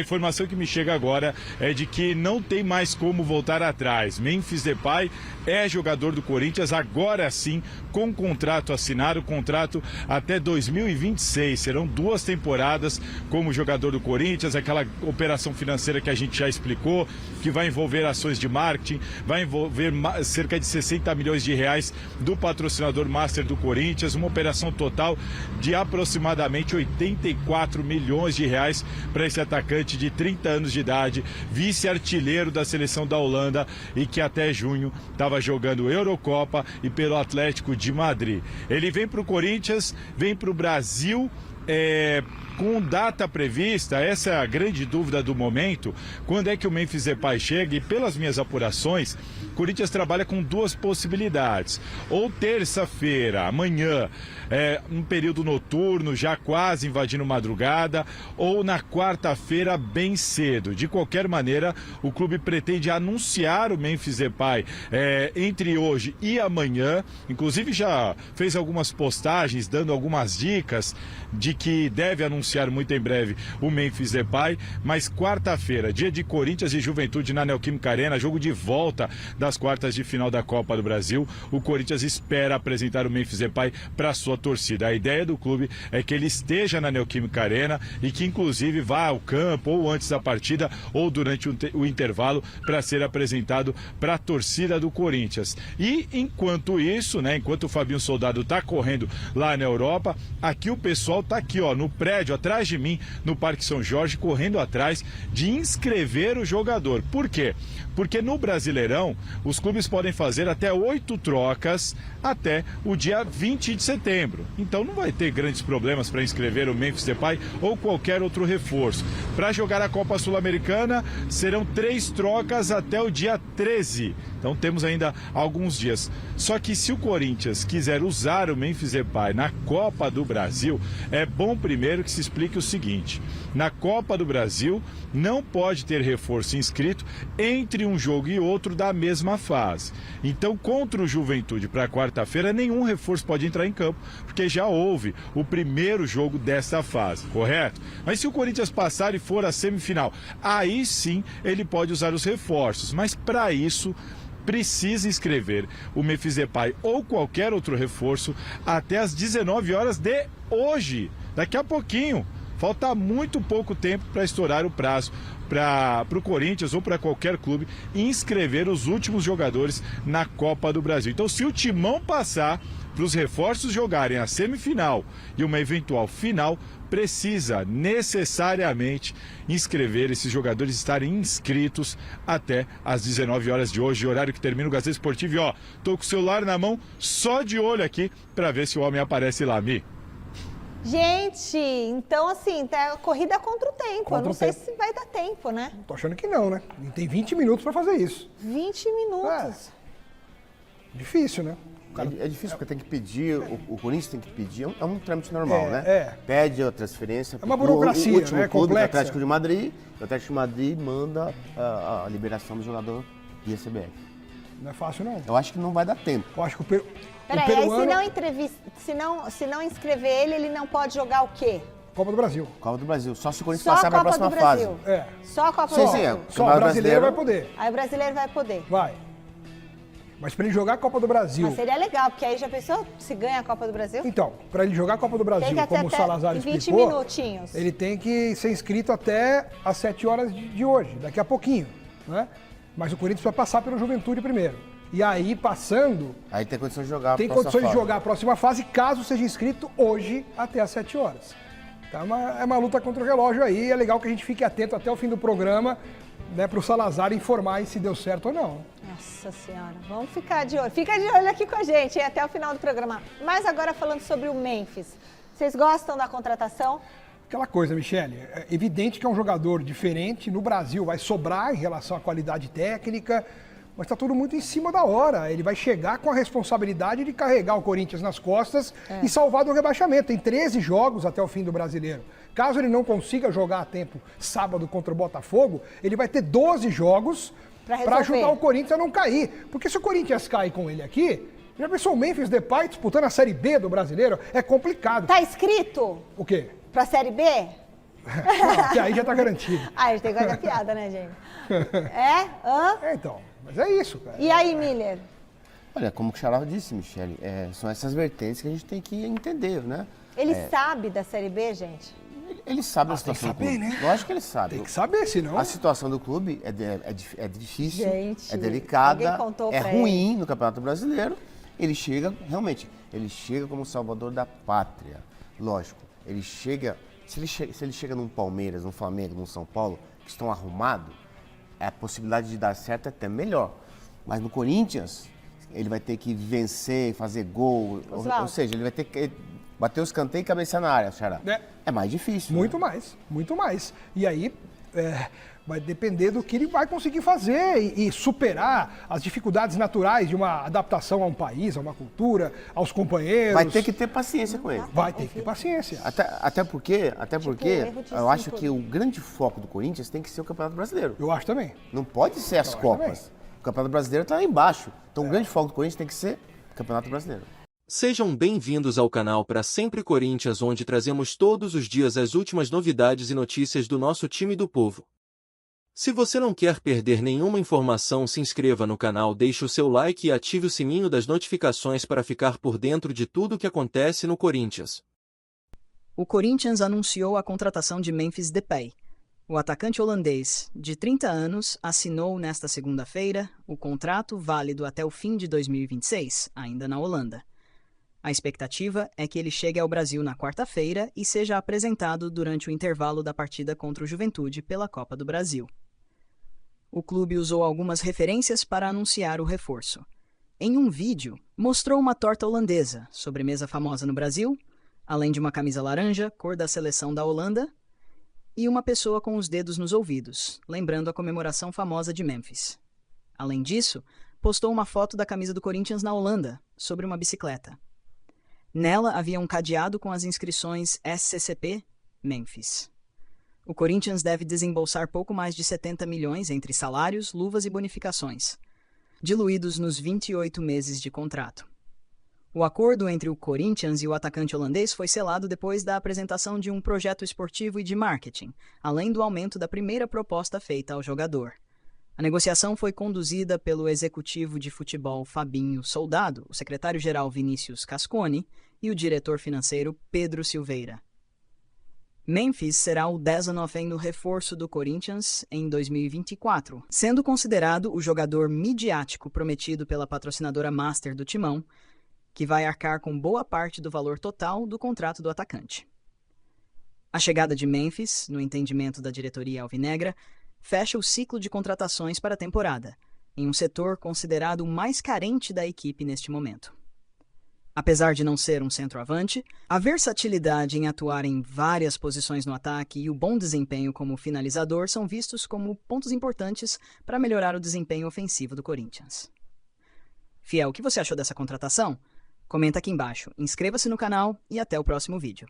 A informação que me chega agora é de que não tem mais como voltar atrás. Memphis Depay é jogador do Corinthians, agora sim, com contrato assinado, contrato até 2026. Serão 2 temporadas como jogador do Corinthians, aquela operação financeira que a gente já explicou, que vai envolver ações de marketing, vai envolver cerca de 60 milhões de reais do patrocinador master do Corinthians, uma operação total de aproximadamente 84 milhões de reais para esse atacante de 30 anos de idade, vice-artilheiro da seleção da Holanda e que até junho estava jogando Eurocopa e pelo Atlético de Madrid. Ele vem para o Corinthians, vem para o Brasil, com data prevista. Essa é a grande dúvida do momento, quando é que o Memphis Depay chega, e pelas minhas apurações, o Corinthians trabalha com 2 possibilidades, ou terça-feira, amanhã, um período noturno, já quase invadindo madrugada, ou na quarta-feira bem cedo. De qualquer maneira, o clube pretende anunciar o Memphis Depay entre hoje e amanhã, inclusive já fez algumas postagens dando algumas dicas de que deve anunciar muito em breve o Memphis Depay, mas quarta-feira, dia de Corinthians e Juventude na Neoquímica Arena, jogo de volta das quartas de final da Copa do Brasil, o Corinthians espera apresentar o Memphis Depay para sua torcida. A ideia do clube é que ele esteja na Neoquímica Arena e que inclusive vá ao campo ou antes da partida ou durante o intervalo para ser apresentado para a torcida do Corinthians. E enquanto isso, enquanto o Fabinho Soldado está correndo lá na Europa, aqui o pessoal está aqui, no prédio atrás de mim, no Parque São Jorge, correndo atrás de inscrever o jogador. Por quê? Porque no Brasileirão, os clubes podem fazer até 8 trocas até o dia 20 de setembro. Então não vai ter grandes problemas para inscrever o Memphis Depay ou qualquer outro reforço. Para jogar a Copa Sul-Americana, serão 3 trocas até o dia 13. Então temos ainda alguns dias. Só que se o Corinthians quiser usar o Memphis Depay na Copa do Brasil, é bom primeiro que se explique o seguinte: na Copa do Brasil não pode ter reforço inscrito entre um jogo e outro da mesma fase. Então, contra o Juventude para quarta-feira, nenhum reforço pode entrar em campo, porque já houve o primeiro jogo desta fase, correto? Mas se o Corinthians passar e for à semifinal, aí sim ele pode usar os reforços, mas para isso precisa inscrever o Memphis Depay ou qualquer outro reforço até às 19 horas de hoje, daqui a pouquinho. Falta muito pouco tempo para estourar o prazo para o Corinthians ou para qualquer clube inscrever os últimos jogadores na Copa do Brasil. Então, se o Timão passar para os reforços jogarem a semifinal e uma eventual final, precisa necessariamente inscrever esses jogadores, estarem inscritos até às 19 horas de hoje, horário que termina o Gazeta Esportivo. E tô com o celular na mão, só de olho aqui para ver se o homem aparece lá, Mi. Gente, então assim, tá corrida contra o tempo. Eu não sei se vai dar tempo, né? Tô achando que não, né? Tem 20 minutos para fazer isso. 20 minutos. Difícil, né? É difícil porque tem que pedir, o Corinthians tem que pedir, é um trâmite normal, né? Pede a transferência. É uma burocracia, o último né? clube, Complexa. o Atlético de Madrid, o Atlético de Madrid manda a liberação do jogador via CBF. Não é fácil, não. Eu acho que não vai dar tempo. Eu acho que Peraí, peruano... aí se não inscrever ele não pode jogar o quê? Copa do Brasil. Copa do Brasil, só se o Corinthians Só passar a para a Copa próxima do fase. Brasil. Só a Copa do Sim, Brasil. Só o brasileiro vai poder. Aí o brasileiro vai poder. Vai. Mas para ele jogar a Copa do Brasil... Mas seria legal, porque aí já pensou se ganha a Copa do Brasil? Então, para ele jogar a Copa do Brasil, Tem que como o Salazar 20 explicou, minutinhos. ele tem que ser inscrito até às 7 horas de hoje, daqui a pouquinho, né? Mas o Corinthians vai passar pela Juventude primeiro. E aí, passando... Aí tem condições de jogar Tem condições de jogar a próxima fase, caso seja inscrito hoje até às 7 horas. Então é uma luta contra o relógio aí, é legal que a gente fique atento até o fim do programa, né, para o Salazar informar se deu certo ou não. Nossa Senhora, vamos ficar de olho. Fica de olho aqui com a gente, hein, até o final do programa. Mas agora falando sobre o Memphis, vocês gostam da contratação? Aquela coisa, Michele, é evidente que é um jogador diferente, no Brasil vai sobrar em relação à qualidade técnica, mas está tudo muito em cima da hora. Ele vai chegar com a responsabilidade de carregar o Corinthians nas costas e salvar do rebaixamento. Tem 13 jogos até o fim do Brasileiro. Caso ele não consiga jogar a tempo sábado contra o Botafogo, ele vai ter 12 jogos para ajudar o Corinthians a não cair. Porque se o Corinthians cai com ele aqui, já pensou o Memphis Depay disputando a Série B do Brasileiro? É complicado. Tá escrito? O quê? Pra Série B? Não, que aí já tá garantido. Ah, a gente tem que fazer piada, né, gente? É? Hã? Então, mas é isso, cara. E aí, Miller? Olha, como o Xará disse, Michele, são essas vertentes que a gente tem que entender, né? Ele sabe da Série B, gente? Ele sabe a situação do clube. né? Lógico que ele sabe. Tem que saber, senão... A situação do clube é difícil, Gente, é delicada, ninguém contou é pra ruim no Campeonato Brasileiro. Ele chega, realmente, ele chega como salvador da pátria. Lógico, ele chega... Se ele chega num Palmeiras, num Flamengo, num São Paulo, que estão arrumados, a possibilidade de dar certo é até melhor. Mas no Corinthians, ele vai ter que vencer, fazer gol, ou seja, ele vai ter que bater os canteiros e cabecear na área, Xará. É mais difícil. Muito né? mais, muito mais. E aí vai depender do que ele vai conseguir fazer e superar as dificuldades naturais de uma adaptação a um país, a uma cultura, aos companheiros. Vai ter que ter paciência com ele. Vai ter que ter paciência. Até porque erro de eu acho cinco. que o grande foco do Corinthians tem que ser o Campeonato Brasileiro. Eu acho também. Não pode ser as Copas. O Campeonato Brasileiro está lá embaixo. Então o grande foco do Corinthians tem que ser o Campeonato Brasileiro. Sejam bem-vindos ao canal Pra Sempre Corinthians, onde trazemos todos os dias as últimas novidades e notícias do nosso time do povo. Se você não quer perder nenhuma informação, se inscreva no canal, deixe o seu like e ative o sininho das notificações para ficar por dentro de tudo o que acontece no Corinthians. O Corinthians anunciou a contratação de Memphis Depay. O atacante holandês, de 30 anos, assinou nesta segunda-feira o contrato válido até o fim de 2026, ainda na Holanda. A expectativa é que ele chegue ao Brasil na quarta-feira e seja apresentado durante o intervalo da partida contra o Juventude pela Copa do Brasil. O clube usou algumas referências para anunciar o reforço. Em um vídeo, mostrou uma torta holandesa, sobremesa famosa no Brasil, além de uma camisa laranja, cor da seleção da Holanda, e uma pessoa com os dedos nos ouvidos, lembrando a comemoração famosa de Memphis. Além disso, postou uma foto da camisa do Corinthians na Holanda, sobre uma bicicleta. Nela havia um cadeado com as inscrições SCCP Memphis. O Corinthians deve desembolsar pouco mais de 70 milhões entre salários, luvas e bonificações, diluídos nos 28 meses de contrato. O acordo entre o Corinthians e o atacante holandês foi selado depois da apresentação de um projeto esportivo e de marketing, além do aumento da primeira proposta feita ao jogador. A negociação foi conduzida pelo executivo de futebol Fabinho Soldado, o secretário-geral Vinícius Cascone e o diretor financeiro Pedro Silveira. Memphis será o 19º reforço do Corinthians em 2024, sendo considerado o jogador midiático prometido pela patrocinadora Master do Timão, que vai arcar com boa parte do valor total do contrato do atacante. A chegada de Memphis, no entendimento da diretoria alvinegra, fecha o ciclo de contratações para a temporada, em um setor considerado o mais carente da equipe neste momento. Apesar de não ser um centroavante, a versatilidade em atuar em várias posições no ataque e o bom desempenho como finalizador são vistos como pontos importantes para melhorar o desempenho ofensivo do Corinthians. Fiel, o que você achou dessa contratação? Comenta aqui embaixo, inscreva-se no canal e até o próximo vídeo.